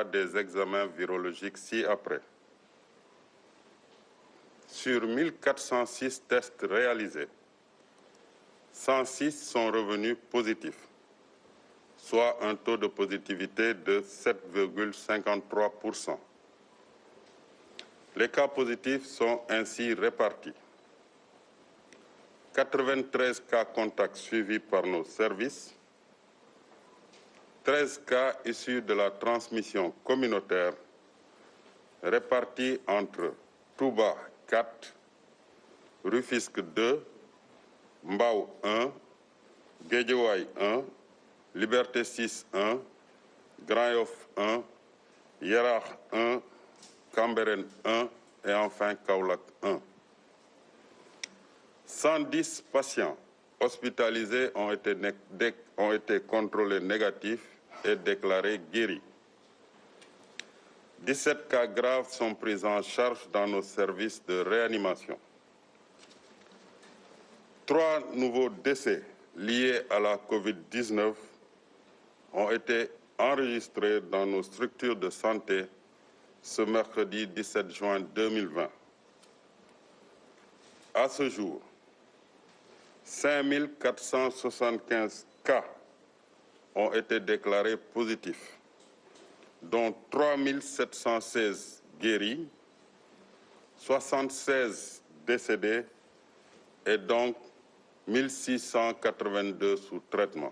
des examens virologiques ci-après. Sur 1406 tests réalisés, 106 sont revenus positifs, soit un taux de positivité de 7,53%. Les cas positifs sont ainsi répartis. 93 cas contacts suivis par nos services, 13 cas issus de la transmission communautaire répartis entre Touba 4, Rufisque 2, Mbao 1, Guédiawaye 1, Liberté 6 1, Grand Yoff 1, Yerakh 1, Cambérène 1 et enfin Kaolack 1. 110 patients hospitalisés ont été contrôlés négatifs et déclarés guéris. 17 cas graves sont pris en charge dans nos services de réanimation. 3 nouveaux décès liés à la COVID-19 ont été enregistrés dans nos structures de santé ce mercredi 17 juin 2020. À ce jour, 5 475 cas ont été déclarés positifs, dont 3 716 guéris, 76 décédés et donc 1682 sous traitement.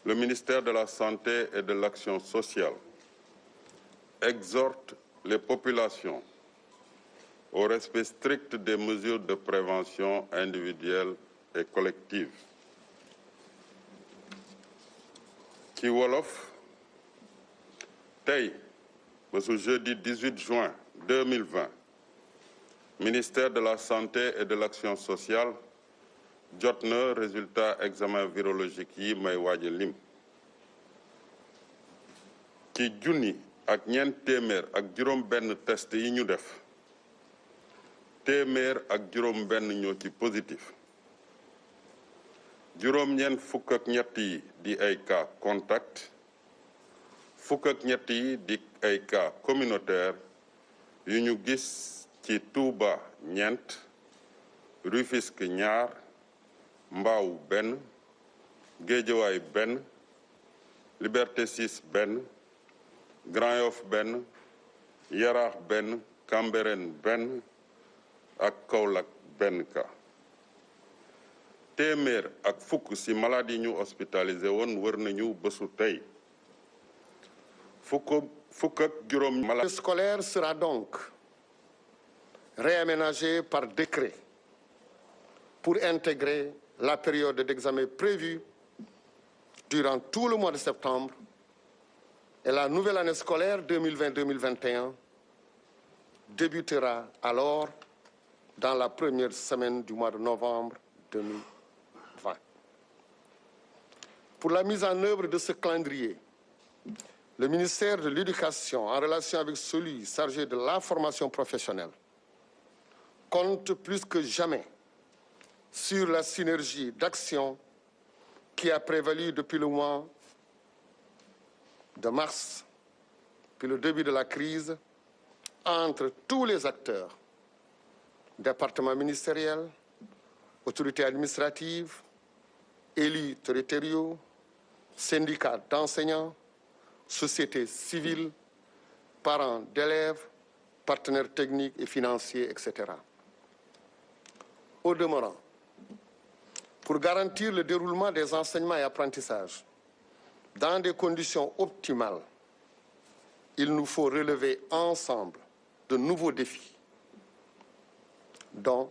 Le ministère de la Santé et de l'Action sociale exhorte les populations au respect strict des mesures de prévention individuelle et collective. Ci wolof tey ba su jeudi 18 juin 2020 ministère de la Santé et de l'Action sociale jot na résultat examen virologique yi may waaj a lim ci junni ak ñeent téeméer ak juróom benn test yi ñu def téeméer ak juróom benn ñoo ci positif juróom ñeent fukk ak ñett yi di ay cas contact fukk ak ñett yi di ay cas communautaire yu ñu gis ci Touba ñeent Rufisque ñaar Mbao benn Guédiawaye benn Liberté 6 benn Grand Yoff benn Yerakh benn Cambérène benn ak Kaolack benn cas téeméer ak fukk ci malade yi ñu hospitalisé woon wër nañu bésu tey fukk ak juróom malade. Le scolaire sera donc réaménagé par décret pour intégrer la période d'examen prévue durant tout le mois de septembre et la nouvelle année scolaire 2020-2021 débutera alors dans la première semaine du mois de novembre 2020. Pour la mise en œuvre de ce calendrier, le ministère de l'Éducation, en relation avec celui chargé de la formation professionnelle, compte plus que jamais sur la synergie d'action qui a prévalu depuis le mois de mars, depuis le début de la crise, entre tous les acteurs, départements ministériels, autorités administratives, élus territoriaux, syndicats d'enseignants, sociétés civiles, parents d'élèves, partenaires techniques et financiers, etc. Au demeurant, pour garantir le déroulement des enseignements et apprentissages dans des conditions optimales, il nous faut relever ensemble de nouveaux défis, dont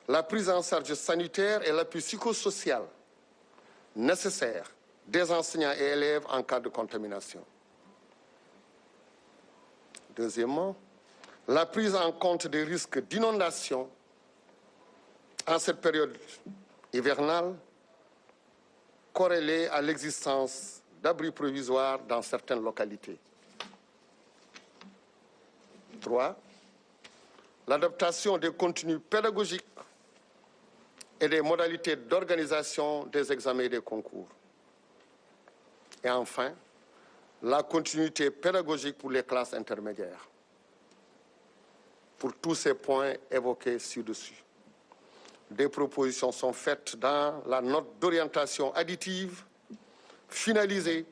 la prise en charge sanitaire et l'appui psychosocial nécessaire des enseignants et élèves en cas de contamination. Deuxièmement, la prise en compte des risques d'inondation en cette période hivernale corrélée à l'existence d'abris provisoires dans certaines localités. 3. L'adaptation des contenus pédagogiques et des modalités d'organisation des examens et des concours. Et enfin, la continuité pédagogique pour les classes intermédiaires. Pour tous ces points évoqués ci-dessus, des propositions sont faites dans la note d'orientation additive finalisée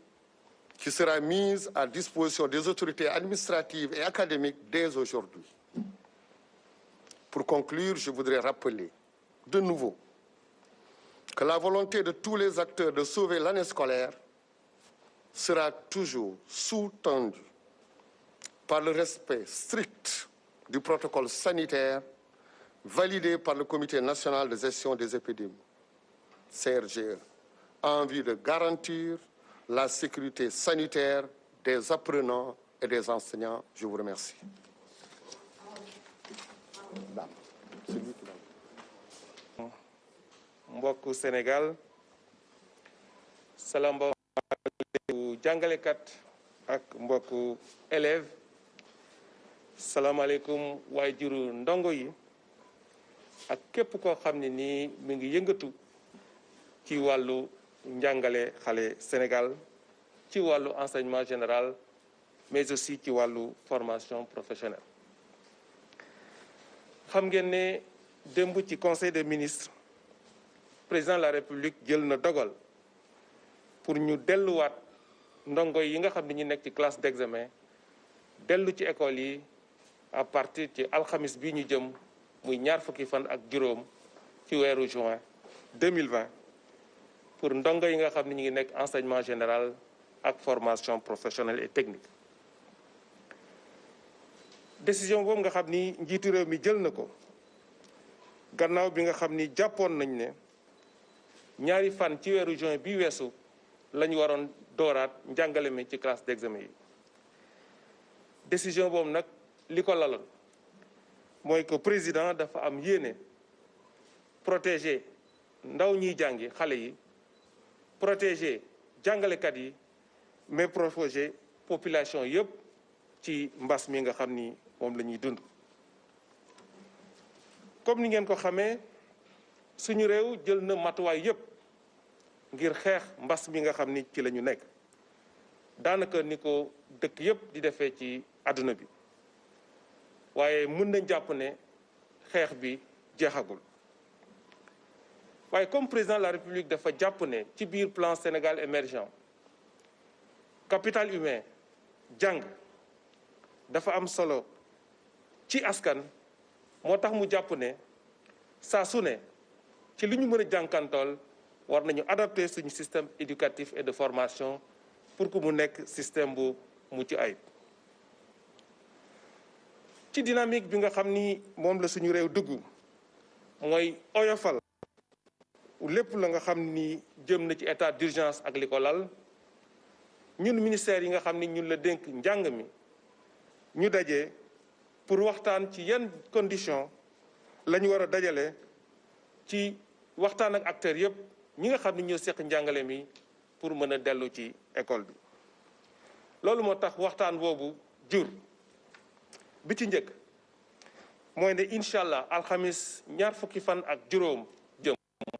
qui sera mise à disposition des autorités administratives et académiques dès aujourd'hui. Pour conclure, je voudrais rappeler de nouveau que la volonté de tous les acteurs de sauver l'année scolaire sera toujours sous-tendue par le respect strict du protocole sanitaire validé par le Comité national de gestion des épidémies, CRGE, en vue de garantir la sécurité sanitaire des apprenants et des enseignants. Je vous remercie. mbokku Sénégal salaamaaleykum jàngalekat ak mbokku élèves salaamaaleykum waajuru ndongo yi ak képp koo xam ne nii mi ngi yëngatu ci wàllu njàngale xale Sénégal ci wàllu enseignement général mais aussi ci wàllu formation professionnelle. xam ngeen ne démb ci conseil des ministres président de la république jël na dogal pour ñu delluwaat ndongo yi nga xam ne ñu nekk ci classe d'examen dellu ci école yi à partir ci alxamis bi ñu jëm muy ñaar fukki fan ak juróom ci weeru juin 2020 pour ndongo yi nga xam ne ñu ngi nekk enseignement général ak formation professionnelle et technique. décision boobu nga xam ni njiitu réew mi jël na ko gannaaw bi nga xam ni jàppoon nañ ne ñaari fan ci weeru juin bi weesu la ñu waroon dooraat njàngale mi ci classe d'examen yi. décision boobu nag li ko laloon mooy que président dafa am yéene protéger ndaw ñiy jàngi xale yi protéger jàngalekat yi mais protéger population yëpp ci mbas mi nga xam ni moom la ñuy dund. comme ni ngeen ko xamee suñu réew jël na matuwaay yëpp ngir xeex mbas mi nga xam ni ci la ñu nekk daanaka ni ko dëkk yëpp di defee ci àdduna bi waaye mën nañ jàpp ne xeex bi jeexagul. waaye comme président de la république dafa jàpp ne ci biir plan Sénégal émergent capital humain jàng dafa am solo ci askan moo tax mu jàpp ne saa su ne ci li ñu mën a jànkantool war nañu adapter suñu système éducatif et de formation pour que mu nekk système bu mucc ayib. ci dynamique bi nga xam ni moom la suñu réew dugg mooy oyofal lépp la nga xam ni jëm na ci état d'urgence ak li ko lal ñun ministère yi nga xam ni ñun la dénk njàng mi ñu daje pour waxtaan ci yan conditions la ñu war a dajale ci waxtaan ak acteurs yëpp ñi nga xam ni ñoo seq njàngale mi pour mën a dellu ci école bi. loolu moo tax waxtaan boobu jur bi ci njëkk mooy ne incha allah alxamis ñaar fukki fan ak juróom jëm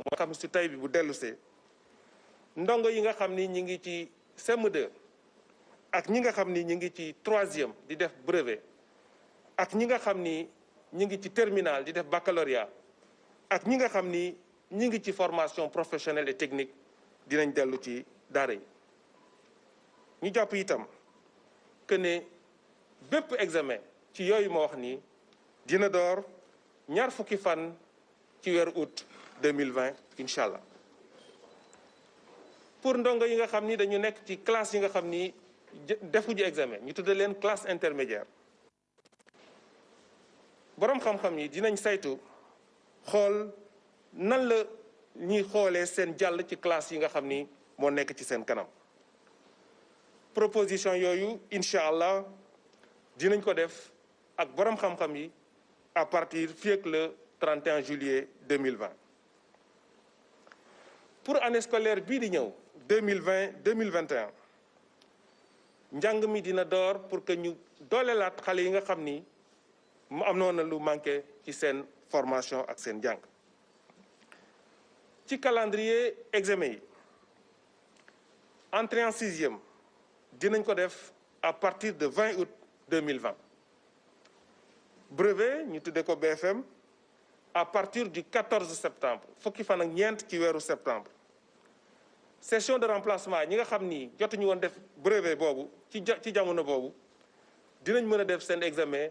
moo xam si tey bi bu dellusee ndongo yi nga xam ni ñi ngi ci CM2 ak ñi nga xam ni ñi ngi ci 3e di def brevet ak ñi nga xam ni ñi ngi ci terminal di def baccalauréat ak ñi nga xam ni ñi ngi ci formation professionnelle et technique dinañ dellu ci daara yi. ñu jàpp itam que ne bépp examen ci yooyu ma wax nii dina door ñaar fukki fan ci weeru août 2020 incha allah. pour ndongo yi nga xam ni dañu nekk ci classe yi nga xam ni defuñu examen ñu tudde leen classe intermédiaire boroom xam-xam yi dinañ saytu xool nan la ñuy xoolee seen jàll ci classe yi nga xam ni moo nekk ci seen kanam. proposition yooyu incha allah dinañ ko def ak boroom xam-xam yi à partir fii ak le 31 juillet 2020. pour année scolaire bii di ñëw 2020-2021 njàng mi dina door pour que ñu doolelaat xale yi nga xam ni mu am noonu lu manqué ci seen formation ak seen jàng. ci calendrier examen yi entrée en 6e dinañ ko def à partir de 20 août 2020 brevet ñu tuddee ko BFM à partir du 14 septembre fukki fan ak ñeent ci weeru septembre session de remplacement ñi nga xam ni jotuñu woon def brevet boobu ci jamono boobu dinañ mën a def seen examen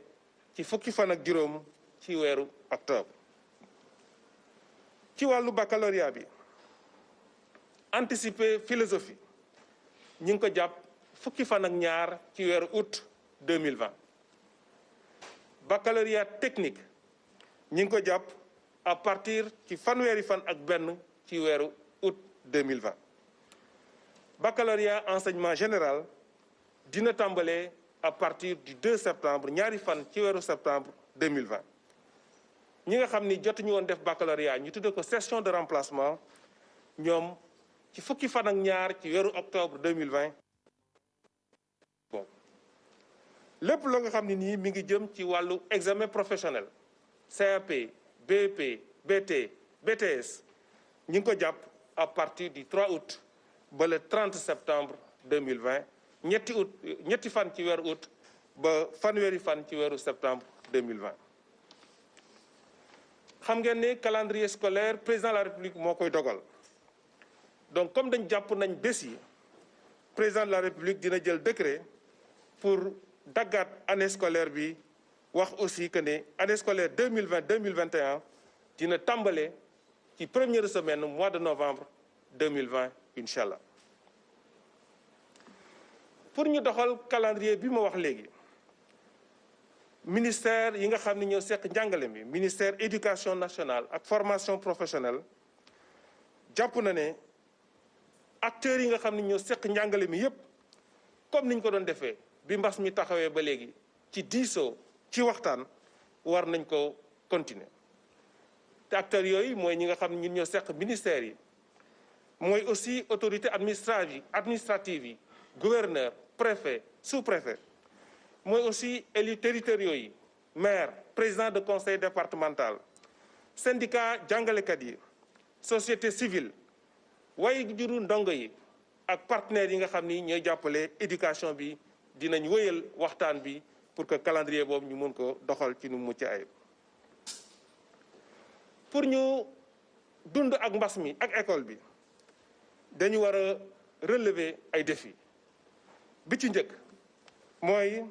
ci fukki fan ak juróom ci weeru octobre. ci wàllu baccalauréat bi anticiper philosophie ñi ngi ko jàpp fukki fan ak ñaar ci weeru août 2020 baccalauréat technique ñi ngi ko jàpp à partir ci fanweeri fan ak benn ci weeru août 2020 baccalauréat enseignement général dina tàmbalee à partir du 2 septembre ñaari fan ci weeru septembre 2020 ñi nga xam ni jotuñu woon def baccalauréat ñu tudde ko session de remplacement ñoom ci fukki fan ak ñaar ci weeru octobre 2020 bon lépp loo nga xam ne nii mi ngi jëm ci wàllu examen professionnel CAP BEP BT BTS ñu ngi ko jàpp à partir du 3 août ba le 30 septembre 2020 ñetti fan ci weeru août ba fanweeri fan ci weeru septembre 2020 xam ngeen ne calendrier scolaire président de la république moo koy dogal donc comme dañ jàpp nañ bés yi président de la république dina jël décret pour daggaat année scolaire bi wax aussi que ne année scolaire 2020-2021 dina tàmbale ci première semaine mois de novembre 2020 incha allah pour ñu doxal calendrier bi ma wax léegi ministère yi nga xam ne ñoo seq njàngale mi ministère éducation nationale ak formation professionnelle jàpp na ne acteurs yi nga xam ne ñoo seq njàngale mi yépp comme niñ ko doon defee bi mbas mi taxawee ba léegi ci diisoo ci waxtaan war nañ ko continuer te acteurs yooyu mooy ñi nga xam ne ñun ñoo seq ministères yi mooy aussi autorité administrative yi gouverneur préfet sous-préfet mooy aussi élus territoriaux yi maire président de conseil départemental syndicat jàngalekat yi société civile waaye juru ndongo yi ak partenaires yi nga xam ni ñooy jàppale éducation bi dinañ wéyal waxtaan bi pour que calendrier boobu ñu mën ko doxal ci nu mucc ayib pour ñu dund ak mbas mi ak école bi dañu war a relever ay défis bi ci njëkk mooy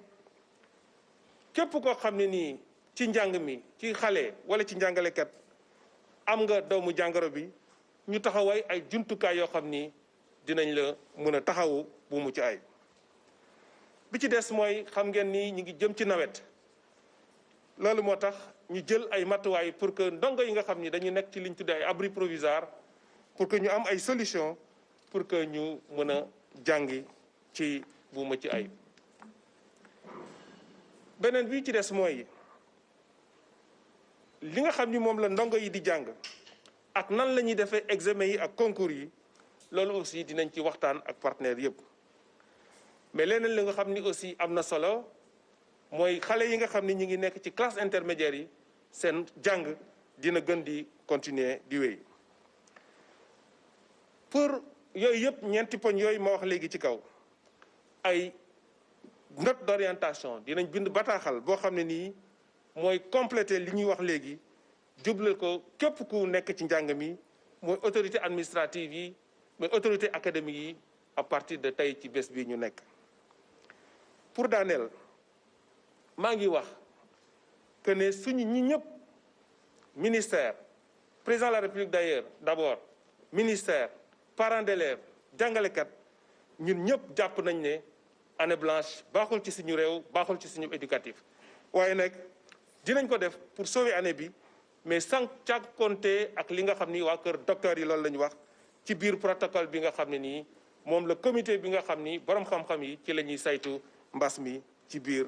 képp koo xam ne nii ci njàng mi ci xale wala ci njàngalekat am nga doomu jàngoro bi ñu taxaway ay jumtukaay yoo xam ni dinañ la mën a taxawu bu mucc ay bi ci des mooy xam ngeen ni ñu ngi jëm ci nawet loolu moo tax ñu jël ay matuwaay pour que ndongo yi nga xam ni dañu nekk ci liñ tuddee ay abri provisoire pour que ñu am ay solution pour que ñu mën a jàngi ci bu mucc ay beneen bi ci des mooy li nga xam ni moom la ndongo yi di jàng ak nan la ñuy defee examen yi ak concours yi loolu aussi dinañ ci waxtaan ak partenaires yëpp mais leneen li nga xam ni aussi am na solo mooy xale yi nga xam ni ñu ngi nekk ci classe intermédiaire yi seen jàng dina gën di continuer di wéy pour yooyu yëpp ñeenti poñ yooyu ma wax léegi ci kaw ay note d'orientation dinañ bind bataaxal boo xam ne nii mooy compléter li ñuy wax léegi jublal ko képp ku nekk ci njàng mi mooy autorité administrative yi mooy autorité académique yi à partir de tey ci bés bi ñu nekk pour daaneel maa ngi wax que ne suñu ñi ñëpp ministère président de la république d'ailleurs d'abord ministère parents d'élèves jàngalekat ñun ñëpp jàpp nañ ne année blanche baaxul ci suñu réew baaxul ci suñu éducatif waaye nag dinañ ko def pour sauver année bi mais sans càkkonte ak li nga xam ni waa kër docteur yi loolu la ñu wax ci biir protocole bi nga xam ne nii moom la comité bi nga xam ni borom xam-xam yi ci la ñuy saytu mbas mi ci biir